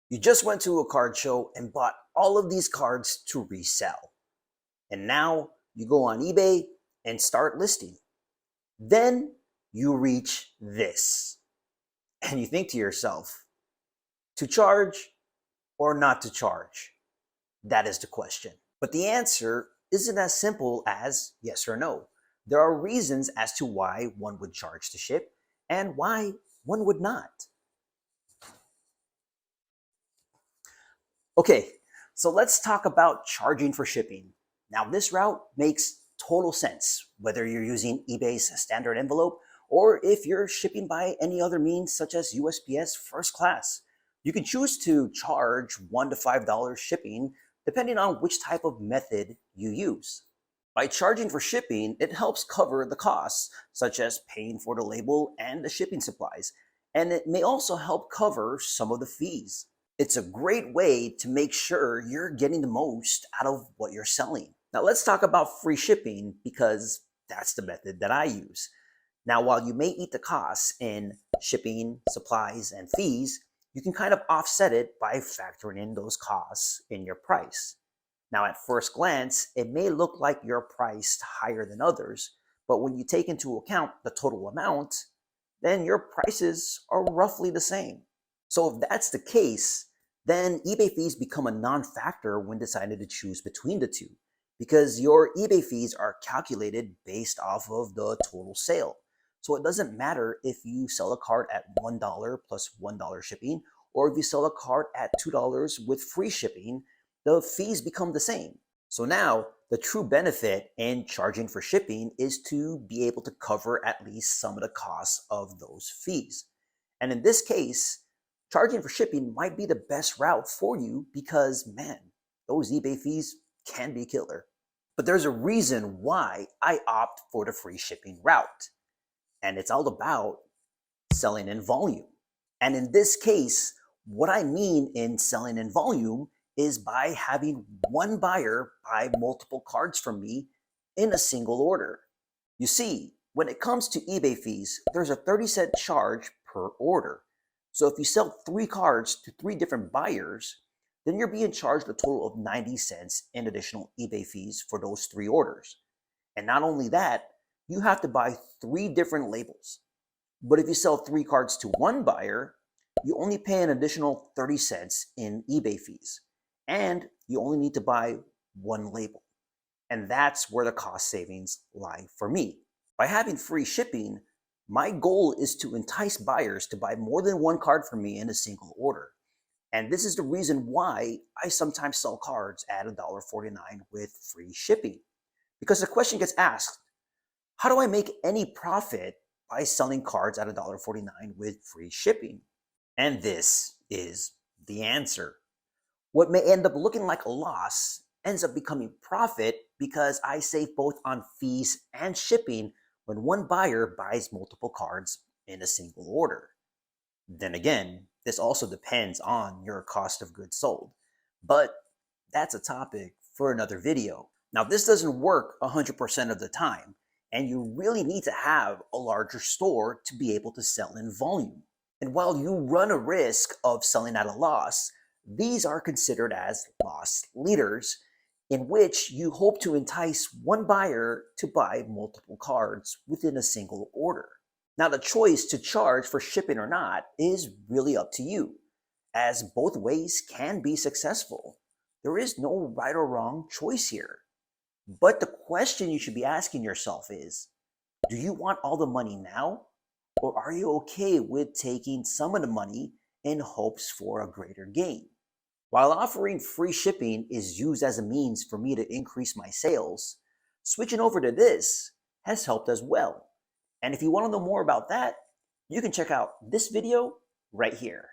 You just went to a card show and bought all of these cards to resell. And now you go on eBay and start listing. Then you reach this. And you think to yourself, to charge or not to charge? That is the question. But the answer isn't as simple as yes or no. There are reasons as to why one would charge to ship and why one would not. Okay, so let's talk about charging for shipping. Now, this route makes total sense, whether you're using eBay's standard envelope or if you're shipping by any other means such as USPS first class. You can choose to charge $1 to $5 shipping depending on which type of method you use. By charging for shipping, it helps cover the costs, such as paying for the label and the shipping supplies, and it may also help cover some of the fees. It's a great way to make sure you're getting the most out of what you're selling. Now let's talk about free shipping because that's the method that I use. Now, while you may eat the costs in shipping, supplies, and fees, you can kind of offset it by factoring in those costs in your price. Now, at first glance, it may look like you're priced higher than others, but when you take into account the total amount, then your prices are roughly the same. So if that's the case, then eBay fees become a non-factor when deciding to choose between the two, because your eBay fees are calculated based off of the total sale. So it doesn't matter if you sell a card at $1 plus $1 shipping, or if you sell a card at $2 with free shipping, the fees become the same. So now the true benefit in charging for shipping is to be able to cover at least some of the costs of those fees. And in this case, charging for shipping might be the best route for you because, man, those eBay fees can be killer. But there's a reason why I opt for the free shipping route. And it's all about selling in volume. And in this case, what I mean in selling in volume is by having one buyer buy multiple cards from me in a single order. You see, when it comes to eBay fees, there's a 30-cent charge per order. So if you sell 3 cards to 3 different buyers, then you're being charged a total of 90 cents in additional eBay fees for those 3 orders. And not only that, you have to buy 3 different labels. But if you sell 3 cards to one buyer, you only pay an additional 30 cents in eBay fees. And you only need to buy 1 label. And that's where the cost savings lie for me. By having free shipping, my goal is to entice buyers to buy more than 1 card from me in a single order. And this is the reason why I sometimes sell cards at $1.49 with free shipping. Because the question gets asked, how do I make any profit by selling cards at $1.49 with free shipping? And this is the answer. What may end up looking like a loss ends up becoming profit because I save both on fees and shipping when one buyer buys multiple cards in a single order. Then again, this also depends on your cost of goods sold. But that's a topic for another video. Now, this doesn't work 100% of the time, and you really need to have a larger store to be able to sell in volume. And while you run a risk of selling at a loss, these are considered as loss leaders, in which you hope to entice one buyer to buy multiple cards within a single order. Now, the choice to charge for shipping or not is really up to you, as both ways can be successful. There is no right or wrong choice here. But the question you should be asking yourself is, do you want all the money now? Or are you okay with taking some of the money in hopes for a greater gain? While offering free shipping is used as a means for me to increase my sales, switching over to this has helped as well. And if you want to know more about that, you can check out this video right here.